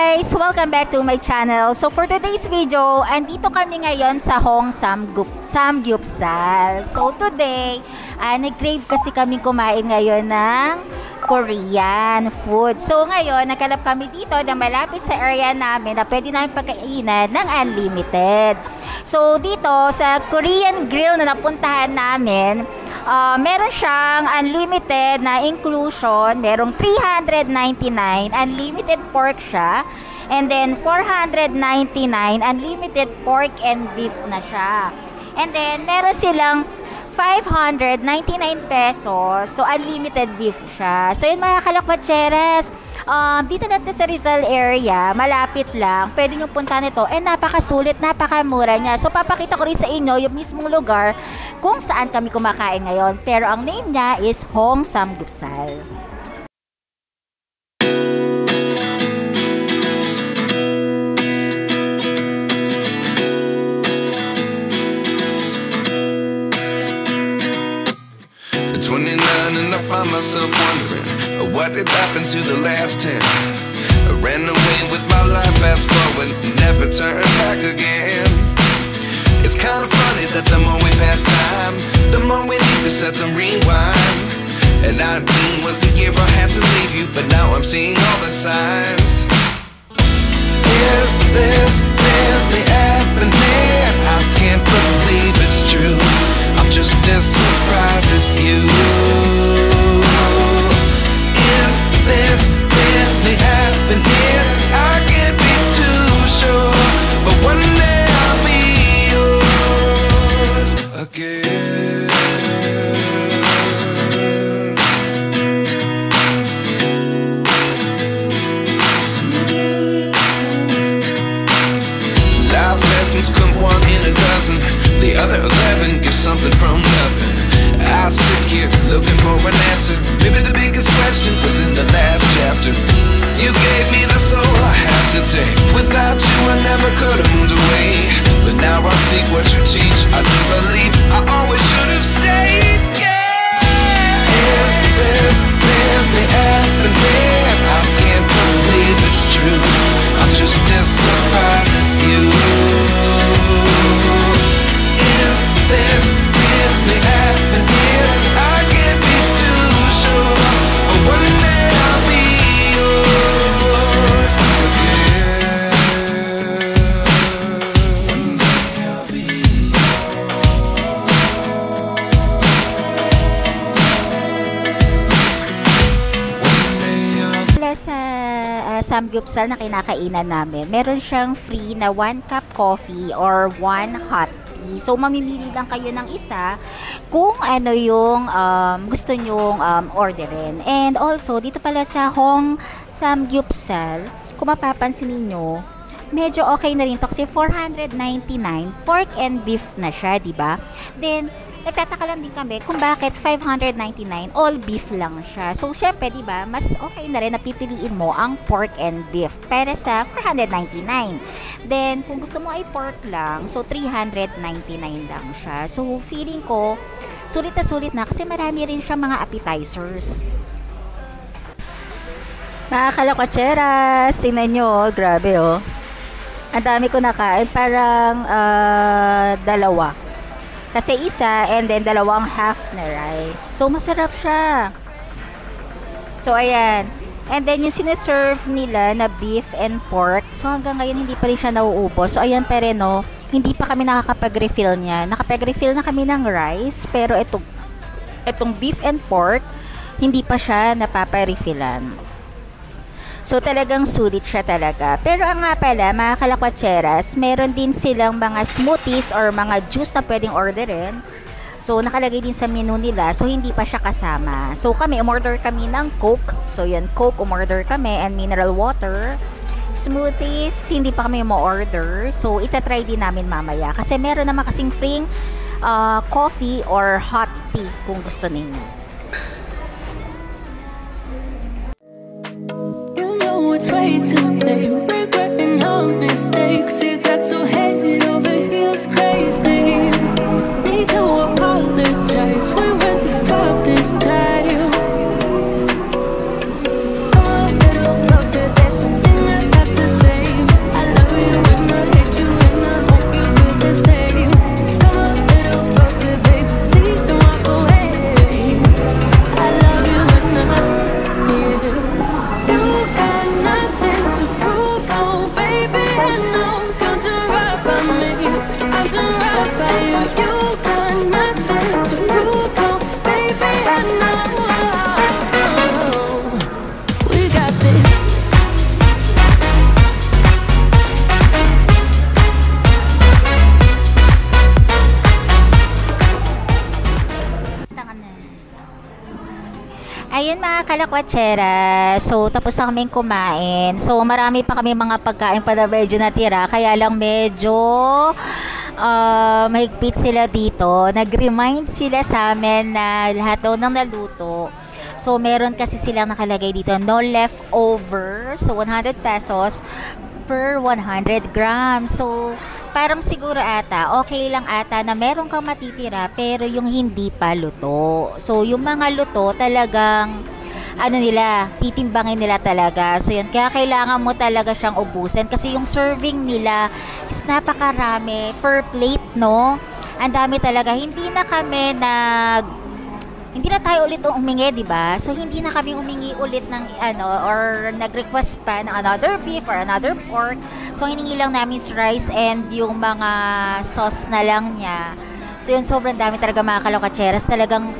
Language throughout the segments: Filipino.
guys! Welcome back to my channel. So for today's video, andito kami ngayon sa Hong Samgyeopsal. So today, nag-crave kasi kami kumain ngayon ng Korean food. So ngayon, nagkalap kami dito na malapit sa area namin na pwede namin pagkainan ng unlimited. So dito sa Korean Grill na napuntahan namin, meron siyang unlimited na inclusion. Merong 399, unlimited pork siya. And then 499, unlimited pork and beef na siya. And then meron silang 599 pesos. So unlimited beef siya. So yun mga kalakbatseres, dito natin sa Rizal area, malapit lang, pwede nyo puntahan ito. Napakasulit, napakamura niya. So papakita ko rin sa inyo yung mismong lugar kung saan kami kumakain ngayon. Pero ang name niya is Hong Samgyeopsal. And I find myself wondering what did happen to the last 10. I ran away with my life, fast forward, never turn back again. It's kind of funny that the more we pass time, the more we need to set the rewind. And 19 was the year I had to leave you, but now I'm seeing all the signs. Is this really happening? I can't believe it's true. I'm just as surprised as you. Is this really happening? I can't be too sure, but one day I'll be yours again. Life lessons come one in a dozen. The other 11 get something from nothing. I sit here looking for an answer. Maybe the biggest question was in the last chapter. You gave me the soul I have today. Without you I never could have moved away. But now I see what you teach. I do believe I always should have stayed. Yeah. Is this really happening? I can't believe it's true. I'm just as surprised as you. Is this really happening? I can't be too sure, but one day I'll be yours again. One day I'll be Mula sa Samgyeopsal na kinakainan namin, meron siyang free na 1 cup coffee or 1 hot tea. So mamimili lang kayo ng isa kung ano yung gusto nyong orderin. And also dito pala sa Hong Samgyeopsal, kung mapapansin niyo, medyo okay na rin to kasi 499 pork and beef na siya, di ba? Then nagtataka lang din kami kung bakit 599 all beef lang siya. So syempre, di ba, mas okay na rin na pipiliin mo ang pork and beef para sa 499. Then kung gusto mo ay pork lang, so 399 lang siya. So feeling ko sulit na kasi marami rin siyang mga appetizers. Mga kalakatseras, tingnan nyo, grabe oh. Ang dami ko nakain, parang dalawa. Kasi isa and then dalawang half na rice. So masarap siya. So ayan. And then yung sineserve nila na beef and pork. So hanggang ngayon hindi pa rin siya nauubos. So ayan pa rin no. Hindi pa kami nakakapag-refill niya. Nakapag-refill na kami ng rice. Pero itong beef and pork, hindi pa siya napapa-refillan. So talagang sulit siya talaga. Pero ang nga pala, mga kalakatseras, meron din silang mga smoothies or mga juice na pwedeng orderin. So nakalagay din sa menu nila. So hindi pa siya kasama. So kami, umorder kami ng Coke. So yan, Coke umorder kami and mineral water. Smoothies, hindi pa kami mo-order. So itatry din namin mamaya. Kasi meron naman kasing free coffee or hot tea kung gusto ninyo. It's way too late, regretting our mistakes. You got so head over heels crazy. Need to apologize, we went too far this time. A little closer, there's something I have to say. kalakwatsera, so tapos na kaming kumain. So marami pa kami mga pagkain pa na medyo natira. Kaya lang medyo mahigpit sila dito. Nag-remind sila sa amin na lahat daw ng naluto. So meron kasi silang nakalagay dito, no leftover. So 100 pesos per 100 grams. So parang siguro ata, okay lang ata na meron kang matitira pero yung hindi pa luto. So yung mga luto talagang ano nila, titimbangin nila talaga. So yun, kaya kailangan mo talaga siyang ubusin kasi yung serving nila is napakarami per plate, no? Ang dami talaga. Hindi na tayo ulit humingi, di ba? So hindi na kami humingi ulit ng or nag-request pa ng another beef or another pork. So hiningi lang namin rice and yung mga sauce na lang niya. So yun, sobrang dami talaga mga kalokatseras. Talagang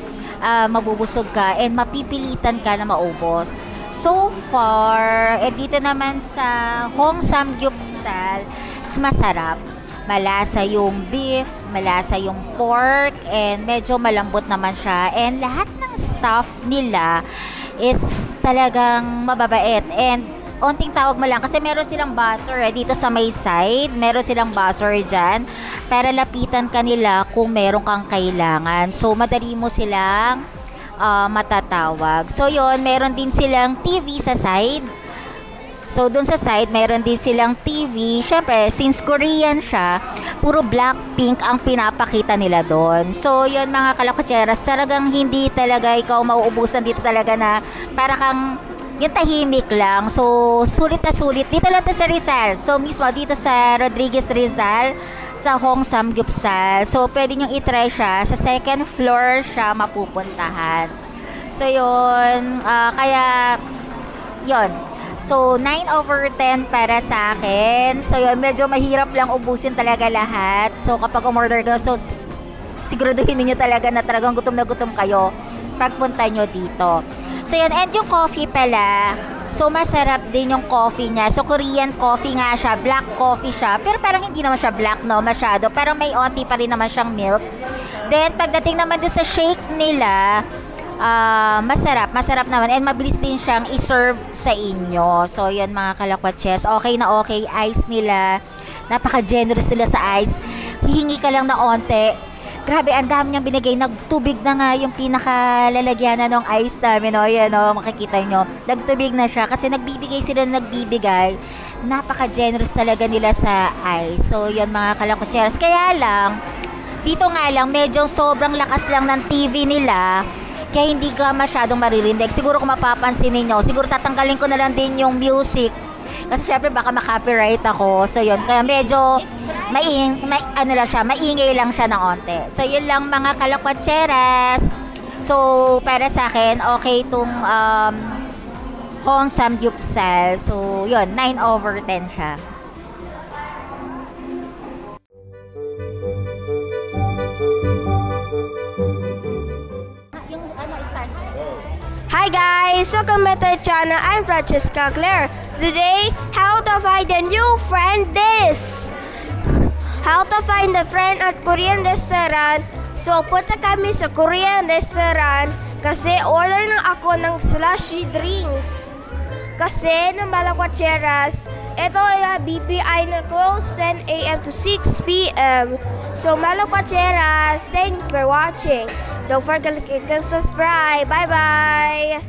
mabubusog ka and mapipilitan ka na maubos. So far, dito naman sa Hong Samgyupsal, masarap. Malasa yung beef, malasa yung pork, and medyo malambot naman siya. And lahat ng staff nila is talagang mababait. And onting tawag mo lang kasi meron silang buzzer dito sa may side. Meron silang buzzer dyan para lapitan ka nila kung meron kang kailangan. So madali mo silang matatawag. So yon, meron din silang TV sa side. So, dun sa side, meron din silang TV. Siyempre, since Korean siya, puro Blackpink ang pinapakita nila doon. So, yun mga kalakutseras, talagang hindi talaga ikaw mauubusan dito talaga na para kang yung tahimik lang. So, sulit na sulit. Dito lang sa Rizal. So, mismo dito sa Rodriguez Rizal, sa Hong Samgyupsal. So, pwede nyo itry siya. Sa second floor siya mapupuntahan. So, yun. Kaya, yun. So, 9/10 para sa akin. So, yun, medyo mahirap lang ubusin talaga lahat. So, kapag umorder ka, so, siguraduhin niyo talaga na talagang gutom na gutom kayo pagpunta nyo dito. So, yun, and yung coffee pala, so, masarap din yung coffee niya. So, Korean coffee nga siya, black coffee siya. Pero parang hindi naman siya black, no, masyado. Parang may onti pa rin naman siyang milk. Then, pagdating naman doon sa shake nila, masarap naman and mabilis din siyang i-serve sa inyo. So yan mga kalakwatses, okay na okay. Ice nila, napaka-generous nila sa ice. Hihingi ka lang na onte, grabe ang dami niyang binigay. Nagtubig na nga yung pinakalalagyanan ng ice namin, no? Yan, no? Makikita nyo, nagtubig na siya kasi nagbibigay sila, napaka-generous talaga nila sa ice. So yan mga kalakwatses, kaya lang dito nga lang medyo sobrang lakas lang ng TV nila. Kaya hindi ka masyadong maririnig. Siguro kung mapapansin ninyo, siguro tatanggalin ko na lang din yung music. Kasi syempre baka makopyright ako. So yun, kaya medyo maingay lang siya ng onte. So yun lang mga kalakwatseras. So para sa akin, okay itong Hong Samgyupsal. So yun, 9/10 siya. Hi guys, welcome back to the channel. I'm Francesca Claire. Today, how to find a new friend this. How to find a friend at Korean restaurant. So, punta kami sa Korean restaurant kasi order na ako ng slushy drinks. Kasi ng Malakwatseras, ito ay BPI na close 10 a.m. to 6 p.m. So, Malakwatseras, thanks for watching. Don't forget to click and subscribe. Bye-bye!